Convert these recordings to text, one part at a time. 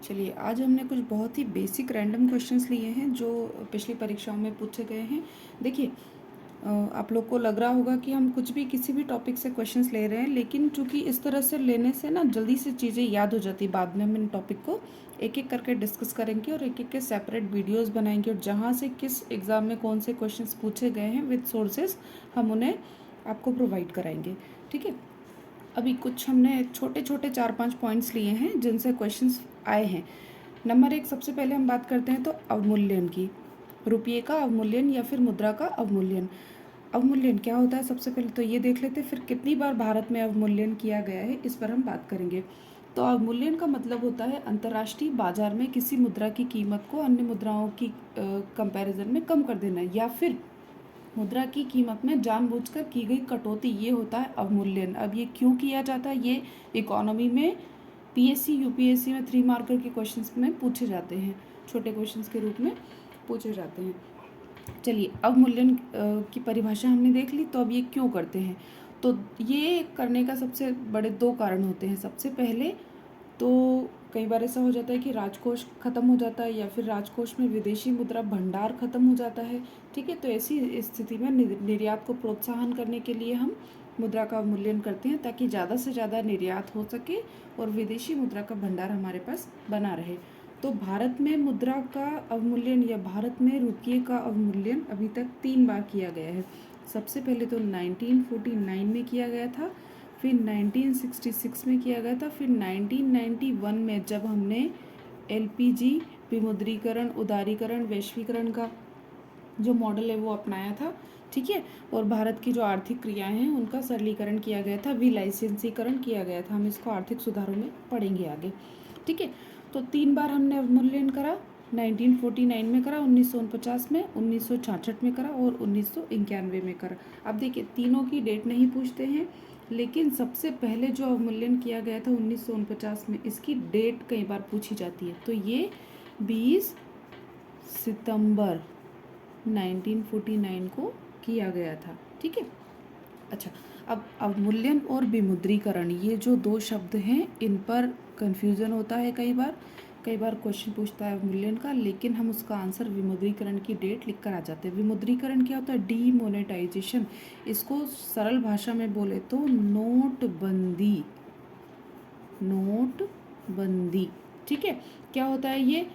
चलिए, आज हमने कुछ बहुत ही बेसिक रैंडम क्वेश्चंस लिए हैं जो पिछली परीक्षाओं में पूछे गए हैं। देखिए, आप लोग को लग रहा होगा कि हम कुछ भी किसी भी टॉपिक से क्वेश्चंस ले रहे हैं, लेकिन चूंकि इस तरह से लेने से ना जल्दी से चीज़ें याद हो जाती। बाद में हम इन टॉपिक को एक एक करके डिस्कस करेंगे और एक एक के सेपरेट वीडियोस बनाएंगे, और जहाँ से किस एग्ज़ाम में कौन से क्वेश्चंस पूछे गए हैं विद सोर्सेज हम उन्हें आपको प्रोवाइड कराएंगे। ठीक है, अभी कुछ हमने छोटे छोटे 4-5 पॉइंट्स लिए हैं जिनसे क्वेश्चंस आए हैं। नंबर 1, सबसे पहले हम बात करते हैं तो अवमूल्यन की। रुपये का अवमूल्यन या फिर मुद्रा का अवमूल्यन। अवमूल्यन क्या होता है सबसे पहले तो ये देख लेते हैं, फिर कितनी बार भारत में अवमूल्यन किया गया है इस पर हम बात करेंगे। तो अवमूल्यन का मतलब होता है अंतर्राष्ट्रीय बाजार में किसी मुद्रा की कीमत को अन्य मुद्राओं की कंपैरिजन में कम कर देना, या फिर मुद्रा की कीमत में जानबूझकर की गई कटौती, ये होता है अवमूल्यन। अब ये क्यों किया जाता है, ये इकोनॉमी में पीएससी यूपीएससी में 3 मार्कर के क्वेश्चंस में पूछे जाते हैं, छोटे क्वेश्चंस के रूप में पूछे जाते हैं। चलिए, अवमूल्यन की परिभाषा हमने देख ली, तो अब ये क्यों करते हैं। तो ये करने का सबसे बड़े 2 कारण होते हैं। सबसे पहले तो कई बार ऐसा हो जाता है कि राजकोष खत्म हो जाता है, या फिर राजकोष में विदेशी मुद्रा भंडार खत्म हो जाता है। ठीक है, तो ऐसी स्थिति में निर्यात को प्रोत्साहन करने के लिए हम मुद्रा का अवमूल्यन करते हैं, ताकि ज़्यादा से ज़्यादा निर्यात हो सके और विदेशी मुद्रा का भंडार हमारे पास बना रहे। तो भारत में मुद्रा का अवमूल्यन या भारत में रुपये का अवमूल्यन अभी तक 3 बार किया गया है। सबसे पहले तो 1949 में किया गया था, फिर 1966 में किया गया था, फिर 1991 में जब हमने एलपीजी विमुद्रीकरण, उदारीकरण, वैश्वीकरण का जो मॉडल है वो अपनाया था। ठीक है, और भारत की जो आर्थिक क्रियाएं हैं उनका सरलीकरण किया गया था, विलाइसेंसीकरण किया गया था। हम इसको आर्थिक सुधारों में पढ़ेंगे आगे। ठीक है, तो 3 बार हमने अवमूल्यन करा। 1949 में करा, 1949 में, 1966 में करा और 1991 में करा। अब देखिए, तीनों की डेट नहीं पूछते हैं, लेकिन सबसे पहले जो अवमूल्यन किया गया था 1949 में, इसकी डेट कई बार पूछी जाती है। तो ये 20 सितंबर 1949 को किया गया था। ठीक है, अच्छा, अब अवमूल्यन और विमुद्रीकरण, ये जो 2 शब्द हैं इन पर कंफ्यूजन होता है। कई बार क्वेश्चन पूछता है अवमूल्यन का, लेकिन हम उसका आंसर विमुद्रीकरण की डेट लिख कर आ जाते हैं। विमुद्रीकरण क्या होता है, डीमोनेटाइजेशन। इसको सरल भाषा में बोले तो नोटबंदी। नोटबंदी, ठीक है। क्या होता है ये,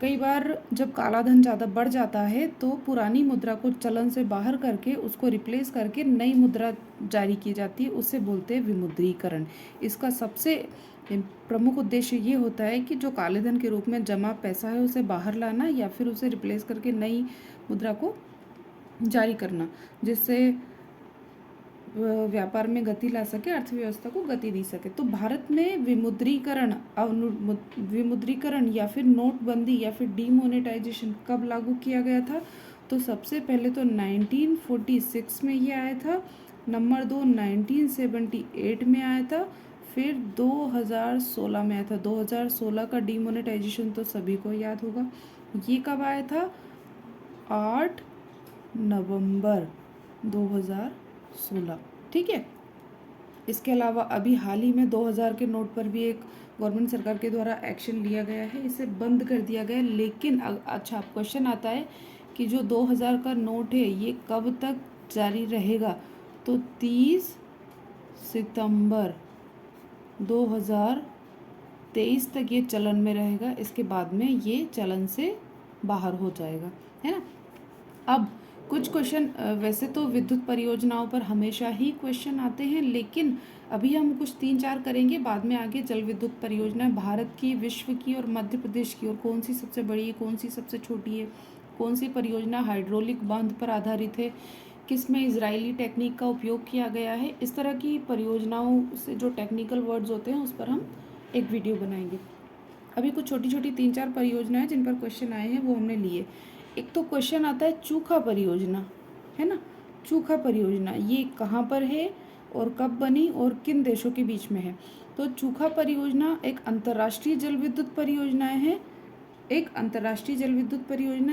कई बार जब काला धन ज़्यादा बढ़ जाता है तो पुरानी मुद्रा को चलन से बाहर करके उसको रिप्लेस करके नई मुद्रा जारी की जाती है, उसे बोलते हैं विमुद्रीकरण। इसका सबसे प्रमुख उद्देश्य ये होता है कि जो काले धन के रूप में जमा पैसा है उसे बाहर लाना, या फिर उसे रिप्लेस करके नई मुद्रा को जारी करना, जिससे व्यापार में गति ला सके, अर्थव्यवस्था को गति दी सके। तो भारत में विमुद्रीकरण या फिर नोटबंदी या फिर डीमोनेटाइजेशन कब लागू किया गया था, तो सबसे पहले तो 1946 में ये आया था। नंबर 2 1978 में आया था, फिर 2016 में आया था। 2016 का डीमोनेटाइजेशन तो सभी को याद होगा। ये कब आया था, 8 नवंबर 2016। ठीक है, इसके अलावा अभी हाल ही में 2000 के नोट पर भी एक गवर्नमेंट सरकार के द्वारा एक्शन लिया गया है, इसे बंद कर दिया गया है। लेकिन अच्छा, क्वेश्चन आता है कि जो 2000 का नोट है ये कब तक जारी रहेगा, तो 30 सितंबर 2023 तक ये चलन में रहेगा। इसके बाद में ये चलन से बाहर हो जाएगा, है ना। अब कुछ क्वेश्चन, वैसे तो विद्युत परियोजनाओं पर हमेशा ही क्वेश्चन आते हैं, लेकिन अभी हम कुछ 3-4 करेंगे, बाद में आगे जल विद्युत परियोजना भारत की, विश्व की और मध्य प्रदेश की, और कौन सी सबसे बड़ी है, कौन सी सबसे छोटी है, कौन सी परियोजना हाइड्रोलिक बांध पर आधारित है, किस में इजरायली टेक्निक का उपयोग किया गया है। इस तरह की परियोजनाओं से जो टेक्निकल वर्ड्स होते हैं उस पर हम एक वीडियो बनाएंगे। अभी कुछ छोटी छोटी 3-4 परियोजनाएं जिन पर क्वेश्चन आए हैं वो हमने लिए। एक तो क्वेश्चन आता है चूखा परियोजना, है ना। चूखा परियोजना ये कहाँ पर है और कब बनी और किन देशों के बीच में है। तो चूखा परियोजना एक अंतर्राष्ट्रीय जल विद्युत परियोजना है।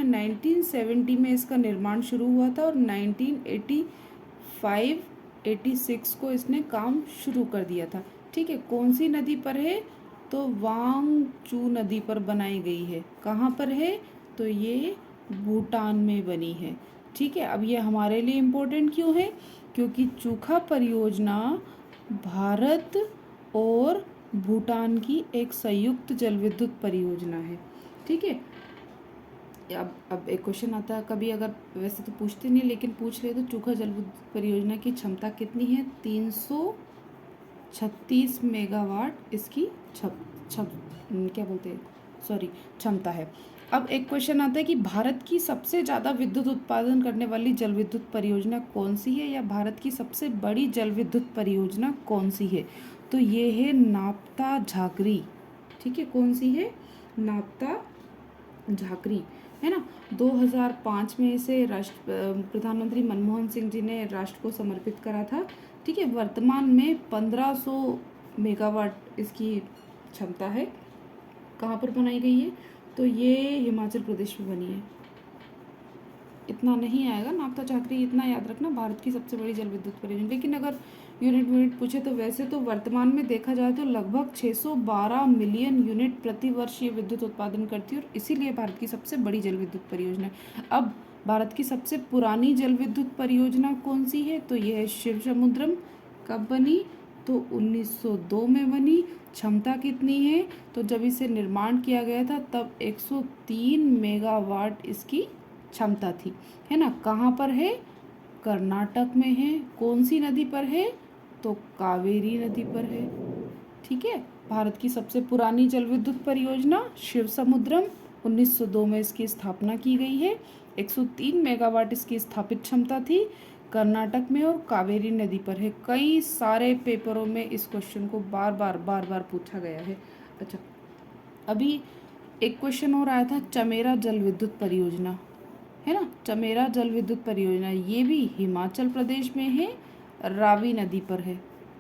1970 में इसका निर्माण शुरू हुआ था और 1985-86 को इसने काम शुरू कर दिया था। ठीक है, कौन सी नदी पर है, तो वांगचू नदी पर बनाई गई है। कहाँ पर है? तो ये भूटान में बनी है। ठीक है, अब ये हमारे लिए इम्पोर्टेंट क्यों है? क्योंकि चूखा परियोजना भारत और भूटान की एक संयुक्त जल विद्युत परियोजना है। ठीक है, अब एक क्वेश्चन आता है कभी, अगर वैसे तो पूछते नहीं लेकिन पूछ रहे तो चूखा जल विद्युत परियोजना की क्षमता कितनी है? 336 मेगावाट इसकी क्या बोलते हैं, सॉरी, क्षमता है। अब एक क्वेश्चन आता है कि भारत की सबसे ज़्यादा विद्युत उत्पादन करने वाली जल विद्युत परियोजना कौन सी है, या भारत की सबसे बड़ी जल विद्युत परियोजना कौन सी है? तो ये है नाप्ता झाकरी। ठीक है, कौन सी है? नाप्ता झाकरी, है ना। 2005 में इसे प्रधानमंत्री मनमोहन सिंह जी ने राष्ट्र को समर्पित करा था। ठीक है, वर्तमान में 1500 मेगावाट इसकी क्षमता है। कहाँ पर बनाई गई है? तो ये हिमाचल प्रदेश में बनी है। इतना नहीं आएगा नाप्ता झाकरी, इतना याद रखना, भारत की सबसे बड़ी जल विद्युत परियोजना। लेकिन अगर यूनिट पूछे तो वैसे तो वर्तमान में देखा जाए तो लगभग 612 मिलियन यूनिट प्रति वर्ष ये विद्युत उत्पादन करती है, और इसीलिए भारत की सबसे बड़ी जल विद्युत परियोजना है। अब भारत की सबसे पुरानी जल विद्युत परियोजना कौन सी है? तो यह है शिव समुद्रम। कब बनी? तो 1902 में बनी। क्षमता कितनी है? तो जब इसे निर्माण किया गया था तब 103 मेगावाट इसकी क्षमता थी, है ना। कहाँ पर है? कर्नाटक में है। कौन सी नदी पर है? तो कावेरी नदी पर है। ठीक है, भारत की सबसे पुरानी जल विद्युत परियोजना शिव समुद्रम, 1902 में इसकी स्थापना की गई है। 103 मेगावाट इसकी स्थापित क्षमता थी, कर्नाटक में और कावेरी नदी पर है। कई सारे पेपरों में इस क्वेश्चन को बार बार पूछा गया है। अच्छा, अभी एक क्वेश्चन और आया था, चमेरा जल विद्युत परियोजना, है ना। चमेरा जल विद्युत परियोजना ये भी हिमाचल प्रदेश में है, रावी नदी पर है।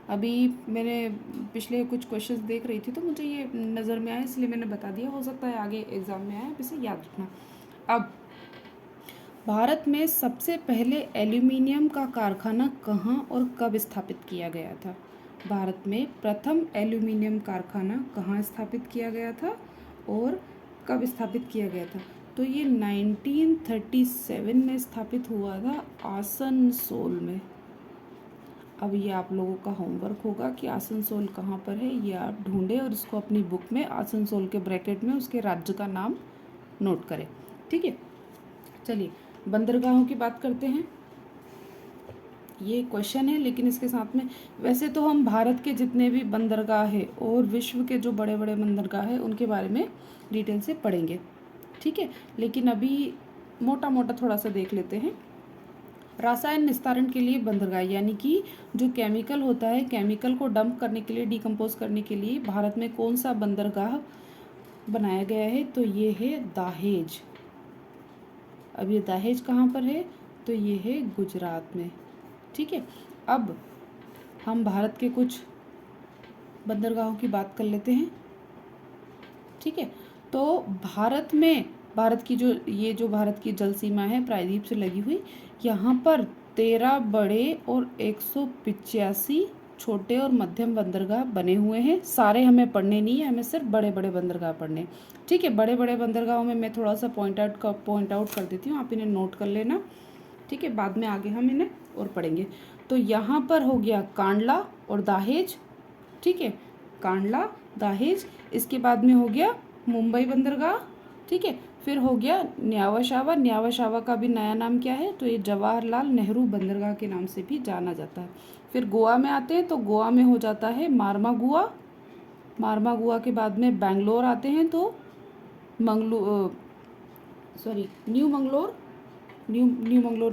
अभी मैंने पिछले कुछ क्वेश्चंस देख रही थी तो मुझे ये नज़र में आया, इसलिए मैंने बता दिया, हो सकता है आगे एग्जाम में आए, इसे याद रखना। अब भारत में सबसे पहले एल्यूमिनियम का कारखाना कहाँ और कब स्थापित किया गया था? भारत में प्रथम एल्यूमिनियम कारखाना कहाँ स्थापित किया गया था और कब स्थापित किया गया था? तो ये 1937 में स्थापित हुआ था, आसनसोल में। अब ये आप लोगों का होमवर्क होगा कि आसनसोल कहाँ पर है, ये आप ढूंढें और इसको अपनी बुक में आसनसोल के ब्रैकेट में उसके राज्य का नाम नोट करें। ठीक है, चलिए बंदरगाहों की बात करते हैं। ये क्वेश्चन है लेकिन इसके साथ में, वैसे तो हम भारत के जितने भी बंदरगाह है और विश्व के जो बड़े बड़े बंदरगाह है उनके बारे में डिटेल से पढ़ेंगे। ठीक है, लेकिन अभी मोटा मोटा थोड़ा सा देख लेते हैं। रासायन निस्तारण के लिए बंदरगाह, यानी कि जो केमिकल होता है, केमिकल को डंप करने के लिए, डिकम्पोज करने के लिए भारत में कौन सा बंदरगाह बनाया गया है? तो ये है दाहेज। अब ये दाहेज कहाँ पर है? तो ये है गुजरात में। ठीक है, अब हम भारत के कुछ बंदरगाहों की बात कर लेते हैं। ठीक है, तो भारत की जो भारत की जल सीमा है प्रायद्वीप से लगी हुई, यहाँ पर 13 बड़े और 185 छोटे और मध्यम बंदरगाह बने हुए हैं। सारे हमें पढ़ने नहीं है, हमें सिर्फ बड़े बड़े बंदरगाह पढ़ने। ठीक है, बड़े बड़े बंदरगाहों में मैं थोड़ा सा पॉइंट आउट कर देती हूँ, आप इन्हें नोट कर लेना। ठीक है, बाद में आगे हम इन्हें और पढ़ेंगे। तो यहाँ पर हो गया कांडला और दाहेज। ठीक है, कांडला, दाहेज, इसके बाद में हो गया मुंबई बंदरगाह। ठीक है, फिर हो गया न्यावशावा। न्यावशावा का भी नया नाम क्या है? तो ये जवाहरलाल नेहरू बंदरगाह के नाम से भी जाना जाता है। फिर गोवा में आते हैं तो गोवा में हो जाता है मारमागुआ। मारमागुआ के बाद में बेंगलोर आते हैं तो न्यू मंगलोर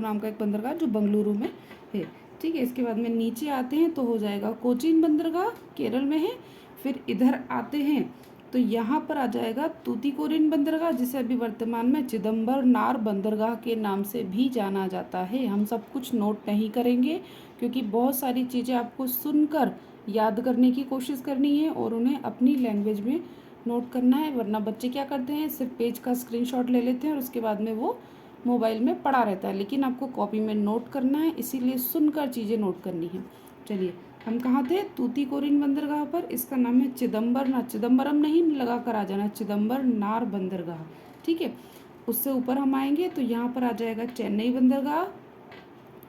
नाम का एक बंदरगाह जो बेंगलुरु में है। ठीक है, इसके बाद में नीचे आते हैं तो हो जाएगा कोचीन बंदरगाह, केरल में है। फिर इधर आते हैं तो यहाँ पर आ जाएगा तूतीकोरिन बंदरगाह, जिसे अभी वर्तमान में चिदम्बरनार बंदरगाह के नाम से भी जाना जाता है। हम सब कुछ नोट नहीं करेंगे क्योंकि बहुत सारी चीज़ें आपको सुनकर याद करने की कोशिश करनी है और उन्हें अपनी लैंग्वेज में नोट करना है, वरना बच्चे क्या करते हैं, सिर्फ पेज का स्क्रीनशॉट ले लेते हैं और उसके बाद में वो मोबाइल में पड़ा रहता है। लेकिन आपको कॉपी में नोट करना है, इसीलिए सुनकर चीज़ें नोट करनी है। चलिए हम कहाँ थे? तूतीकोरिन बंदरगाह पर। इसका नाम है चिदम्बरम नहीं लगा कर आ जाना, चिदम्बरनार बंदरगाह, ठीक है। उससे ऊपर हम आएंगे तो यहाँ पर आ जाएगा चेन्नई बंदरगाह।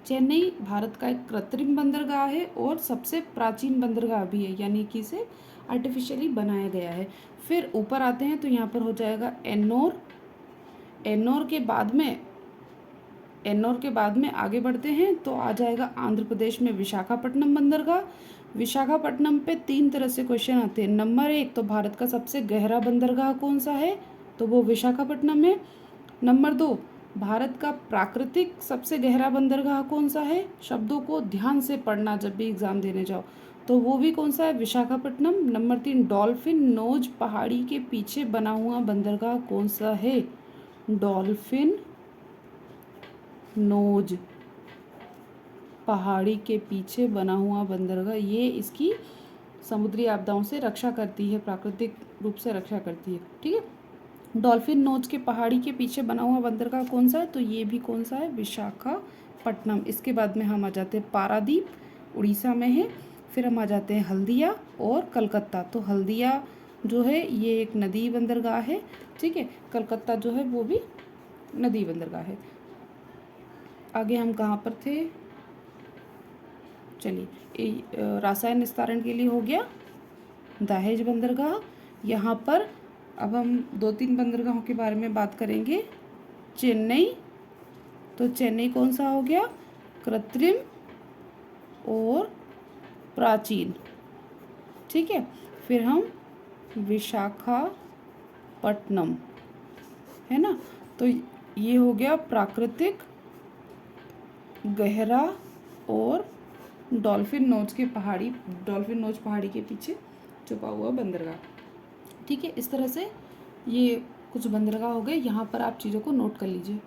चेन्नई भारत का एक कृत्रिम बंदरगाह है और सबसे प्राचीन बंदरगाह भी है, यानी कि इसे आर्टिफिशियली बनाया गया है। फिर ऊपर आते हैं तो यहाँ पर हो जाएगा एन्नोर। एन्नोर के बाद में आगे बढ़ते हैं तो आ जाएगा आंध्र प्रदेश में विशाखापट्टनम बंदरगाह। विशाखापट्टनम पे 3 तरह से क्वेश्चन आते हैं। नंबर 1, तो भारत का सबसे गहरा बंदरगाह कौन सा है? तो वो विशाखापट्टनम है। नंबर 2, भारत का प्राकृतिक सबसे गहरा बंदरगाह कौन सा है? शब्दों को ध्यान से पढ़ना जब भी एग्जाम देने जाओ, तो वो भी कौन सा है? विशाखापट्टनम। नंबर 3, डॉल्फिन नोज पहाड़ी के पीछे बना हुआ बंदरगाह कौन सा है? डॉल्फिन नोज पहाड़ी के पीछे बना हुआ बंदरगाह, ये इसकी समुद्री आपदाओं से रक्षा करती है, प्राकृतिक रूप से रक्षा करती है, ठीक है। डॉल्फिन नोज के पहाड़ी के पीछे बना हुआ बंदरगाह कौन सा है? तो ये भी कौन सा है? विशाखापट्टनम। इसके बाद में हम आ जाते हैं पारादीप, उड़ीसा में है। फिर हम आ जाते हैं हल्दिया और कलकत्ता। तो हल्दिया जो है ये एक नदी बंदरगाह है, ठीक है। कलकत्ता जो है वो भी नदी बंदरगाह है। आगे हम कहाँ पर थे? चलिए, रासायन निस्तारण के लिए हो गया दहेज बंदरगाह। यहाँ पर अब हम 2-3 बंदरगाहों के बारे में बात करेंगे। चेन्नई, तो चेन्नई कौन सा हो गया? कृत्रिम और प्राचीन, ठीक है। फिर हम विशाखापट्टनम, है ना, तो ये हो गया प्राकृतिक, गहरा और डॉल्फिन नोज पहाड़ी के पीछे छुपा हुआ बंदरगाह, ठीक है। इस तरह से ये कुछ बंदरगाह हो गए। यहाँ पर आप चीज़ों को नोट कर लीजिए।